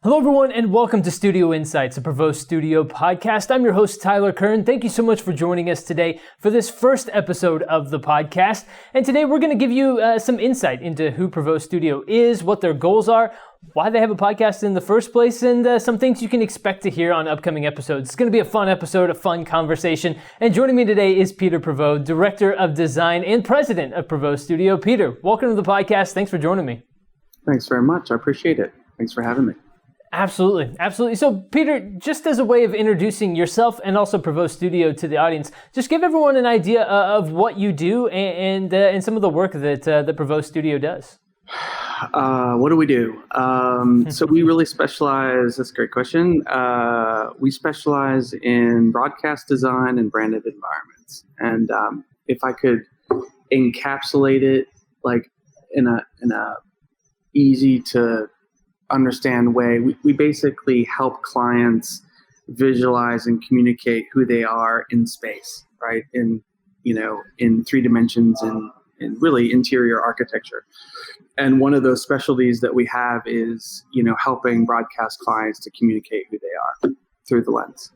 Hello, everyone, and welcome to Studio Insights, a Provost Studio podcast. I'm your host, Tyler Kern. Thank you so much for joining us today for this first episode of the podcast. And today we're going to give you some insight into who Provost Studio is, what their goals are, why they have a podcast in the first place, and some things you can expect to hear on upcoming episodes. It's going to be a fun episode, a fun conversation. And joining me today is Peter Prevost, Director of Design and President of Provost Studio. Peter, welcome to the podcast. Thanks for joining me. Thanks very much. I appreciate it. Thanks for having me. Absolutely. So, Peter, just as a way of introducing yourself and also Provost Studio to the audience, just give everyone an idea of what you do and some of the work that the Provost Studio does. What do we do? So we really specialize, that's a great question. We specialize in broadcast design and branded environments. And if I could encapsulate it like in a easy to understand way, we basically help clients visualize and communicate who they are in space, right? In three dimensions and in really interior architecture. And one of those specialties that we have is, helping broadcast clients to communicate who they are through the lens.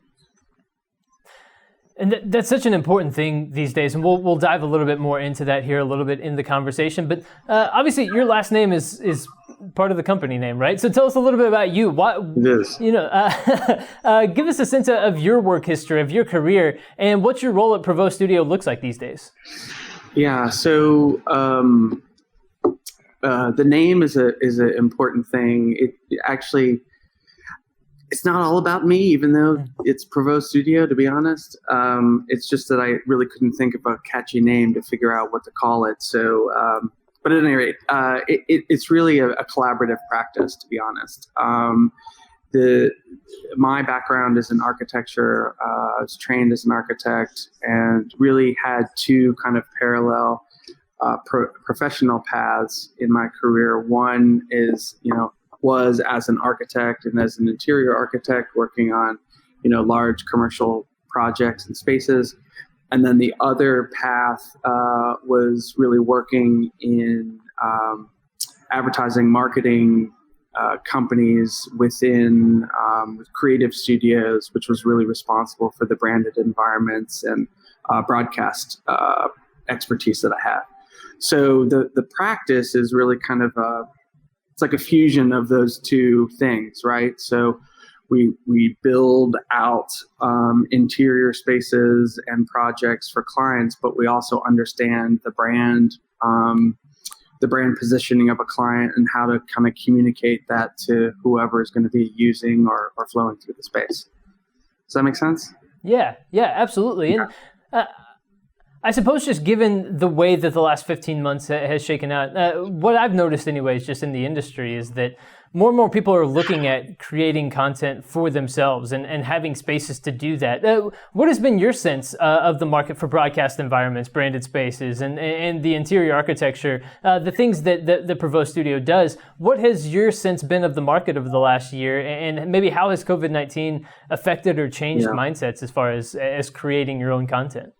And that's such an important thing these days, and we'll dive a little bit more into that here a little bit in the conversation. But obviously, your last name is part of the company name, right? So tell us a little bit about you. It is. Give us a sense of your work history, of your career, and what your role at Provost Studio looks like these days. Yeah. So the name is an important thing. It actually. It's not all about me, even though it's Provost Studio, to be honest. It's just that I really couldn't think of a catchy name to figure out what to call it. So, but at any rate, it's really a collaborative practice, to be honest. My background is in architecture. I was trained as an architect and really had two kind of parallel professional paths in my career. One is, was as an architect and as an interior architect working on, large commercial projects and spaces. And then the other path was really working in advertising, marketing companies within creative studios, which was really responsible for the branded environments and broadcast expertise that I have. So the practice is really kind of it's like a fusion of those two things, right? So we build out interior spaces and projects for clients, but we also understand the brand positioning of a client and how to kind of communicate that to whoever is going to be using or flowing through the space. Does that make sense? Yeah, absolutely. Yeah. And I suppose just given the way that the last 15 months has shaken out, what I've noticed anyways just in the industry is that more and more people are looking at creating content for themselves and having spaces to do that. What has been your sense of the market for broadcast environments, branded spaces, and the interior architecture, the things that the Provost Studio does? What has your sense been of the market over the last year, and maybe how has COVID-19 affected or changed mindsets as far as creating your own content?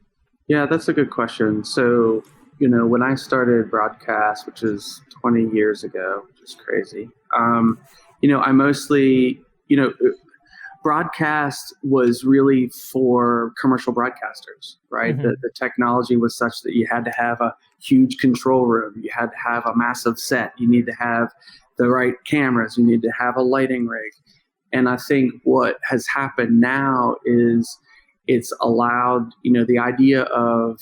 Yeah, that's a good question. So, when I started broadcast, which is 20 years ago, which is crazy, I mostly, broadcast was really for commercial broadcasters, right? Mm-hmm. The technology was such that you had to have a huge control room. You had to have a massive set. You need to have the right cameras. You need to have a lighting rig. And I think what has happened now is it's allowed, the idea of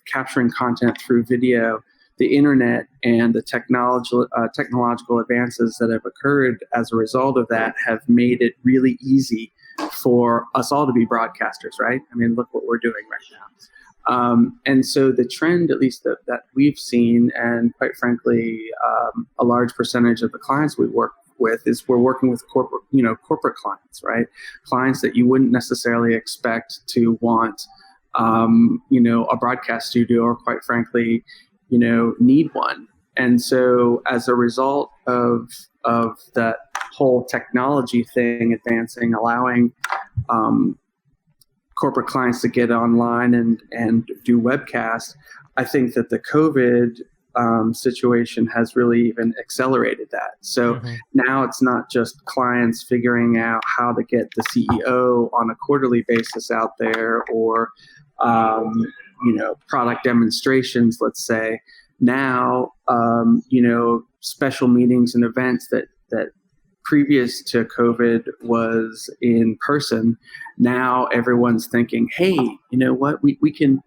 capturing content through video, the internet and the technological advances that have occurred as a result of that have made it really easy for us all to be broadcasters, right? I mean, look what we're doing right now. And so the trend, at least that we've seen, and quite frankly, a large percentage of the clients we work with is we're working with corporate clients, right? Clients that you wouldn't necessarily expect to want, a broadcast studio or quite frankly, need one. And so as a result of that whole technology thing advancing, allowing corporate clients to get online and do webcasts, I think that the COVID situation has really even accelerated that. So now it's not just clients figuring out how to get the CEO on a quarterly basis out there, or product demonstrations, let's say. Now, special meetings and events that previous to COVID was in person. Now everyone's thinking, hey, you know what, we can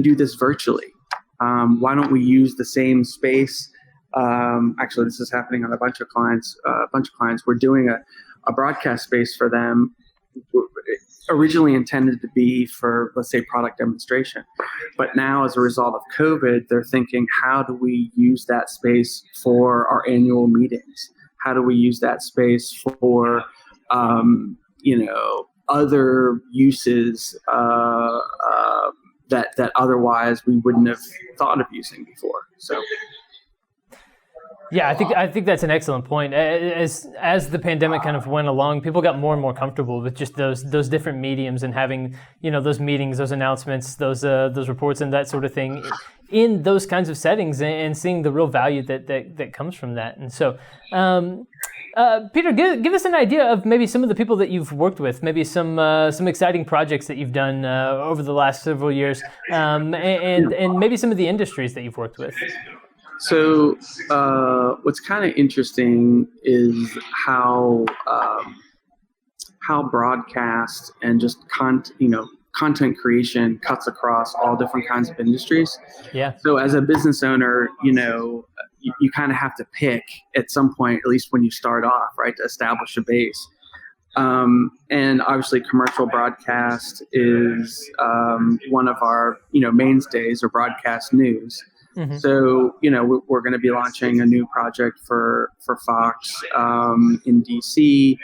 do this virtually. Why don't we use the same space? Actually, this is happening on a bunch of clients. We're doing a broadcast space for them, originally intended to be for, let's say, product demonstration. But now, as a result of COVID, they're thinking, how do we use that space for our annual meetings? How do we use that space for, other uses that otherwise we wouldn't have thought of using before? So. Yeah, I think that's an excellent point. As the pandemic kind of went along, people got more and more comfortable with just those different mediums and having, those meetings, those announcements, those reports and that sort of thing in those kinds of settings, and seeing the real value that comes from that. And so, Peter, give us an idea of maybe some of the people that you've worked with, maybe some exciting projects that you've done over the last several years, and maybe some of the industries that you've worked with. So what's kind of interesting is how broadcast and just content creation cuts across all different kinds of industries. Yeah. So as a business owner, you kind of have to pick at some point, at least when you start off, right, to establish a base. And obviously commercial broadcast is one of our, mainstays, or broadcast news. Mm-hmm. So, we're going to be launching a new project for Fox in DC,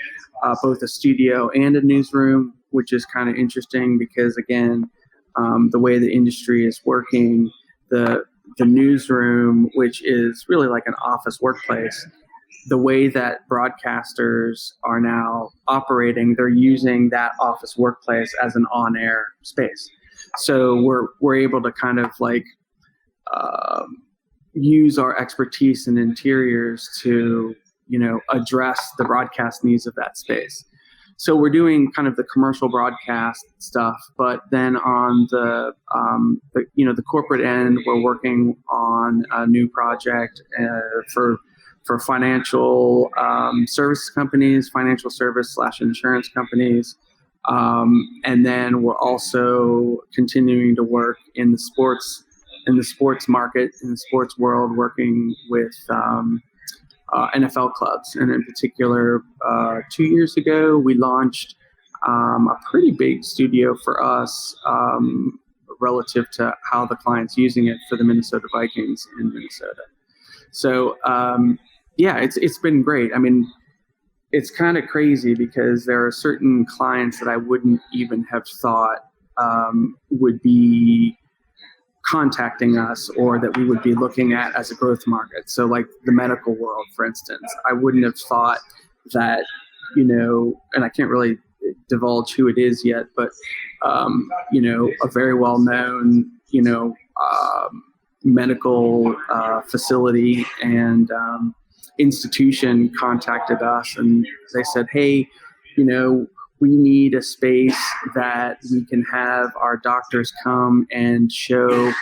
both a studio and a newsroom, which is kind of interesting because, again, the way the industry is working, the newsroom, which is really like an office workplace, the way that broadcasters are now operating, they're using that office workplace as an on-air space. So we're able to kind of use our expertise in interiors to, address the broadcast needs of that space. So we're doing kind of the commercial broadcast stuff, but then on the corporate end, we're working on a new project for financial service companies, financial service / insurance companies. And then we're also continuing to work in the sports market, in the sports world, working with NFL clubs. And in particular, 2 years ago, we launched a pretty big studio for us relative to how the client's using it for the Minnesota Vikings in Minnesota. So, it's been great. I mean, it's kind of crazy because there are certain clients that I wouldn't even have thought would be contacting us, or that we would be looking at as a growth market. So like the medical world, for instance, I wouldn't have thought that, and I can't really divulge who it is yet, but, a very well-known, medical facility and institution contacted us, and they said, hey, we need a space that we can have our doctors come and show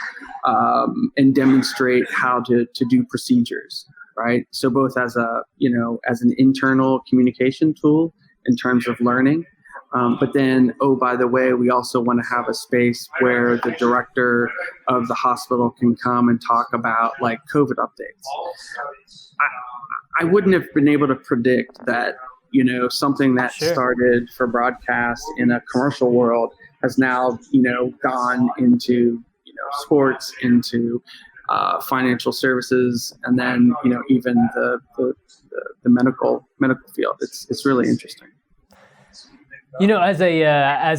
and demonstrate how to do procedures, right? So both as as an internal communication tool in terms of learning, but then, by the way, we also want to have a space where the director of the hospital can come and talk about like COVID updates. I wouldn't have been able to predict that, something that started for broadcast in a commercial world has now, gone into, sports, into financial services, and then, even the medical field. It's really interesting. As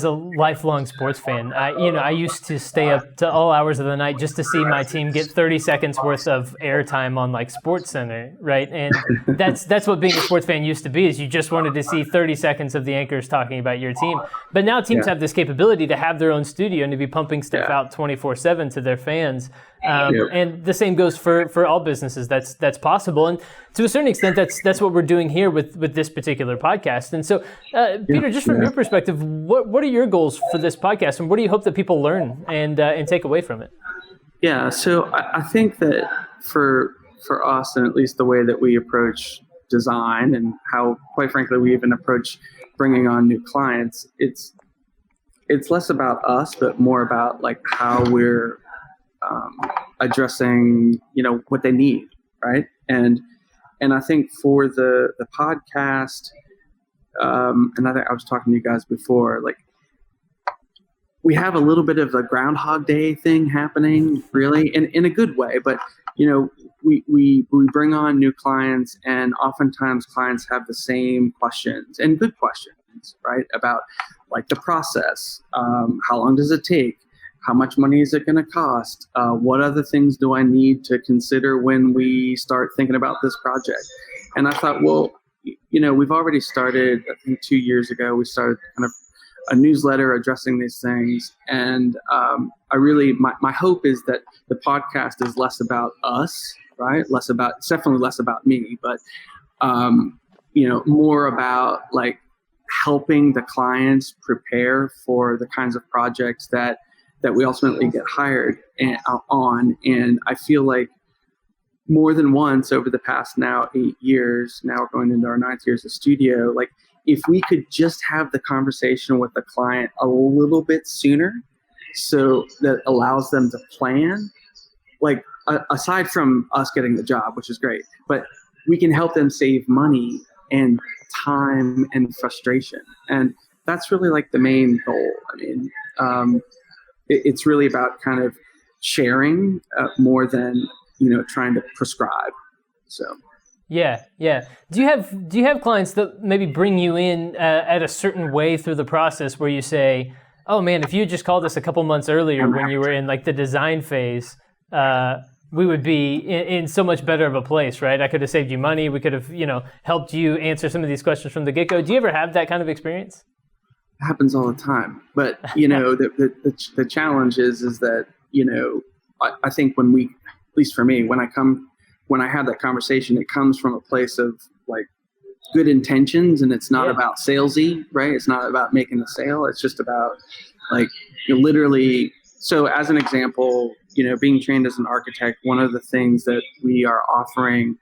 a lifelong sports fan, I used to stay up to all hours of the night just to see my team get 30 seconds worth of airtime on like SportsCenter, right? And that's what being a sports fan used to be, is you just wanted to see 30 seconds of the anchors talking about your team. But now teams have this capability to have their own studio and to be pumping stuff out 24/7 to their fans. And the same goes for all businesses. That's possible, and to a certain extent, that's what we're doing here with this particular podcast. And so, Peter, just from your perspective, what are your goals for this podcast, and what do you hope that people learn and take away from it? Yeah, so I think that for us, and at least the way that we approach design and how, quite frankly, we even approach bringing on new clients, it's less about us, but more about like how we're addressing, what they need, right? And I think for the podcast, and I think I was talking to you guys before, like we have a little bit of a Groundhog Day thing happening, really, in a good way, but we bring on new clients, and oftentimes clients have the same questions, and good questions, right? About like the process, how long does it take? How much money is it going to cost? What other things do I need to consider when we start thinking about this project? And I thought, well, we've already started, I think 2 years ago, we started kind of a newsletter addressing these things. And my hope is that the podcast is less about us, right? It's definitely less about me, but, more about like helping the clients prepare for the kinds of projects that we ultimately get hired on. And I feel like more than once over the past now 8 years, now we're going into our 9th year as a studio, like if we could just have the conversation with the client a little bit sooner, so that allows them to plan, like aside from us getting the job, which is great, but we can help them save money and time and frustration. And that's really like the main goal. I mean, it's really about kind of sharing more than trying to prescribe. So yeah. Do you have clients that maybe bring you in at a certain way through the process where you say, oh man, if you had just called us a couple months earlier when you were in like the design phase, we would be in so much better of a place, right? I could have saved you money. We could have helped you answer some of these questions from the get-go. Do you ever have that kind of experience? Happens all the time, but the challenge is that I think when we, at least for me, when I have that conversation, it comes from a place of like good intentions, and it's not about salesy, right? It's not about making the sale. It's just about like literally. So as an example, being trained as an architect, one of the things that we are offering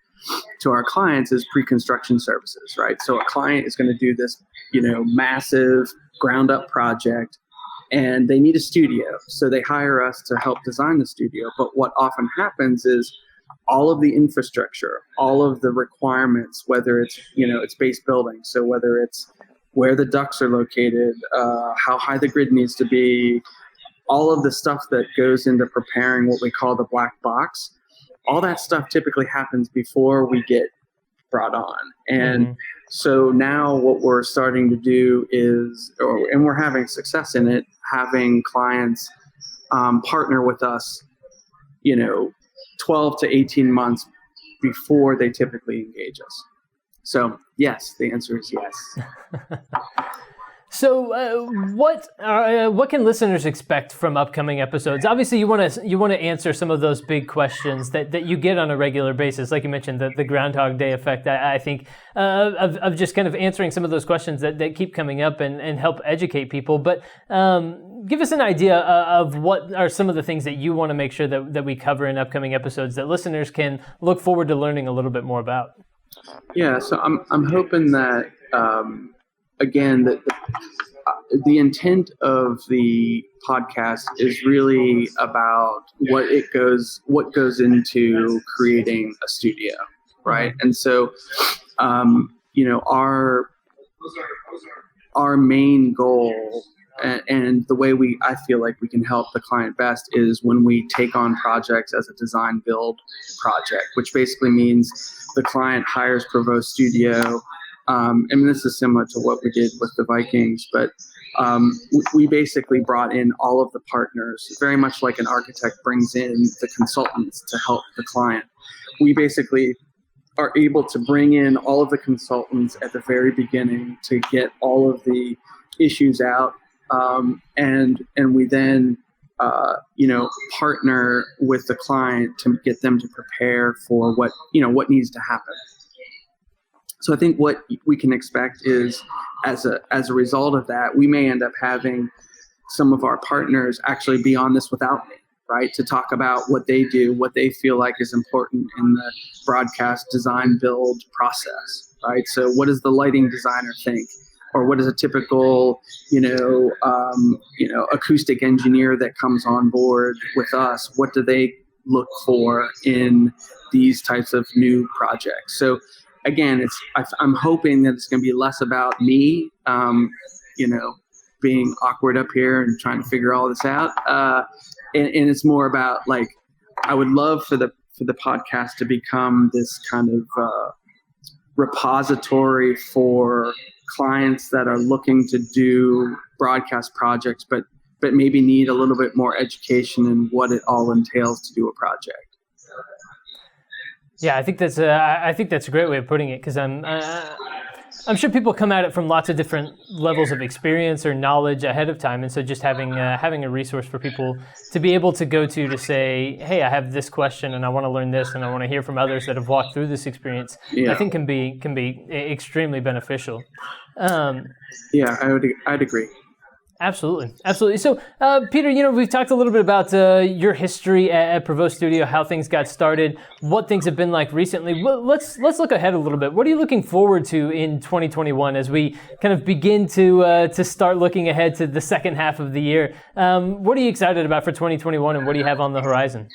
to our clients is pre-construction services, right? So a client is going to do this, massive ground up project, and they need a studio. So they hire us to help design the studio. But what often happens is all of the infrastructure, all of the requirements, whether it's, it's base building. So whether it's where the ducts are located, how high the grid needs to be, all of the stuff that goes into preparing what we call the black box, all that stuff typically happens before we get brought on. And so now what we're starting to do is, and we're having success in it, having clients partner with us, 12 to 18 months before they typically engage us. So yes, the answer is yes. So, what can listeners expect from upcoming episodes? Obviously, you want to answer some of those big questions that you get on a regular basis, like you mentioned, the Groundhog Day effect. I think of just kind of answering some of those questions that keep coming up and help educate people. But give us an idea of what are some of the things that you want to make sure that we cover in upcoming episodes that listeners can look forward to learning a little bit more about. Yeah, so I'm hoping that. Again, the intent of the podcast is really about what goes into creating a studio, right? And so, our main goal and the way I feel like we can help the client best is when we take on projects as a design build project, which basically means the client hires Provo Studio. This is similar to what we did with the Vikings, but we basically brought in all of the partners, very much like an architect brings in the consultants to help the client. We basically are able to bring in all of the consultants at the very beginning to get all of the issues out, and we then partner with the client to get them to prepare for what needs to happen. So I think what we can expect is, as a result of that, we may end up having some of our partners actually be on this without me, right? To talk about what they do, what they feel like is important in the broadcast design build process, right? So what does the lighting designer think? Or what is a typical, acoustic engineer that comes on board with us? What do they look for in these types of new projects? So again, I'm hoping that it's going to be less about me, being awkward up here and trying to figure all this out, and it's more about, like, I would love for the podcast to become this kind of repository for clients that are looking to do broadcast projects, but maybe need a little bit more education in what it all entails to do a project. Yeah, I think that's a great way of putting it, because I'm sure people come at it from lots of different levels of experience or knowledge ahead of time, and so just having a resource for people to be able to go to say, hey, I have this question and I want to learn this and I want to hear from others that have walked through this experience, I think can be extremely beneficial. I'd agree. Absolutely. So, Peter, we've talked a little bit about your history at Prevost Studio, how things got started, what things have been like recently. Well, let's look ahead a little bit. What are you looking forward to in 2021 as we kind of begin to start looking ahead to the second half of the year? What are you excited about for 2021, and what do you have on the horizon?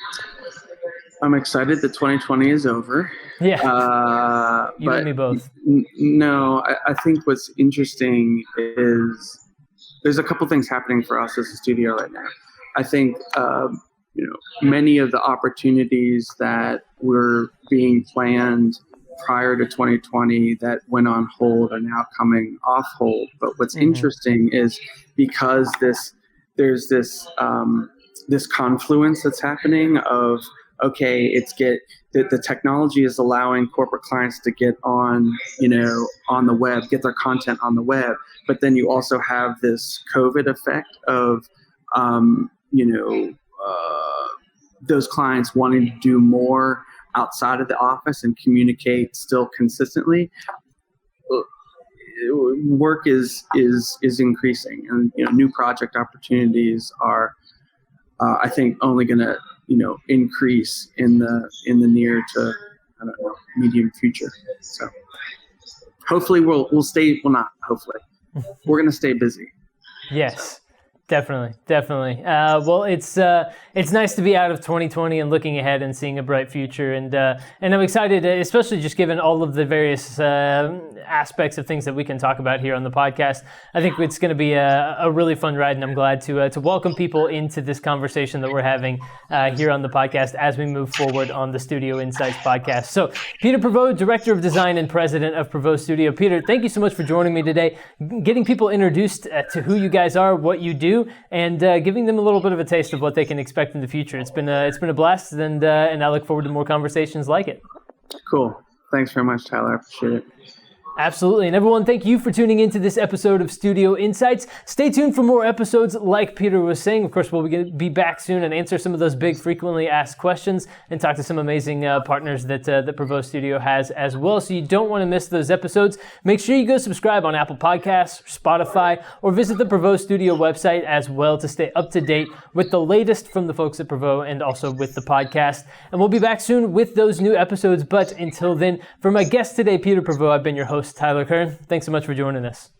I'm excited that 2020 is over. Yeah, you and me both. No, I think what's interesting is there's a couple things happening for us as a studio right now. I think many of the opportunities that were being planned prior to 2020 that went on hold are now coming off hold. But what's interesting is, because there's this confluence that's happening of, okay, the technology is allowing corporate clients to get on the web, get their content on the web, but then you also have this COVID effect of those clients wanting to do more outside of the office and communicate still consistently. Work is increasing, and new project opportunities are I think only going to increase in the near to medium future. So hopefully we'll stay. Well, not hopefully. We're going to stay busy. Yes. Definitely. Well, it's nice to be out of 2020 and looking ahead and seeing a bright future, and I'm excited, especially just given all of the various aspects of things that we can talk about here on the podcast. I think it's going to be a really fun ride, and I'm glad to welcome people into this conversation that we're having here on the podcast as we move forward on the Studio Insights podcast. So, Peter Prevost, Director of Design and President of Prevost Studio. Peter, thank you so much for joining me today, getting people introduced to who you guys are, what you do, and giving them a little bit of a taste of what they can expect in the future. It's been a blast, and I look forward to more conversations like it. Cool. Thanks very much, Tyler. I appreciate it. Absolutely. And everyone, thank you for tuning into this episode of Studio Insights. Stay tuned for more episodes like Peter was saying. Of course, we'll be back soon and answer some of those big frequently asked questions and talk to some amazing partners that Prevost Studio has as well. So you don't want to miss those episodes. Make sure you go subscribe on Apple Podcasts, Spotify, or visit the Prevost Studio website as well to stay up to date with the latest from the folks at Prevost and also with the podcast. And we'll be back soon with those new episodes. But until then, for my guest today, Peter Prevost, I've been your host, Tyler Kern. Thanks so much for joining us.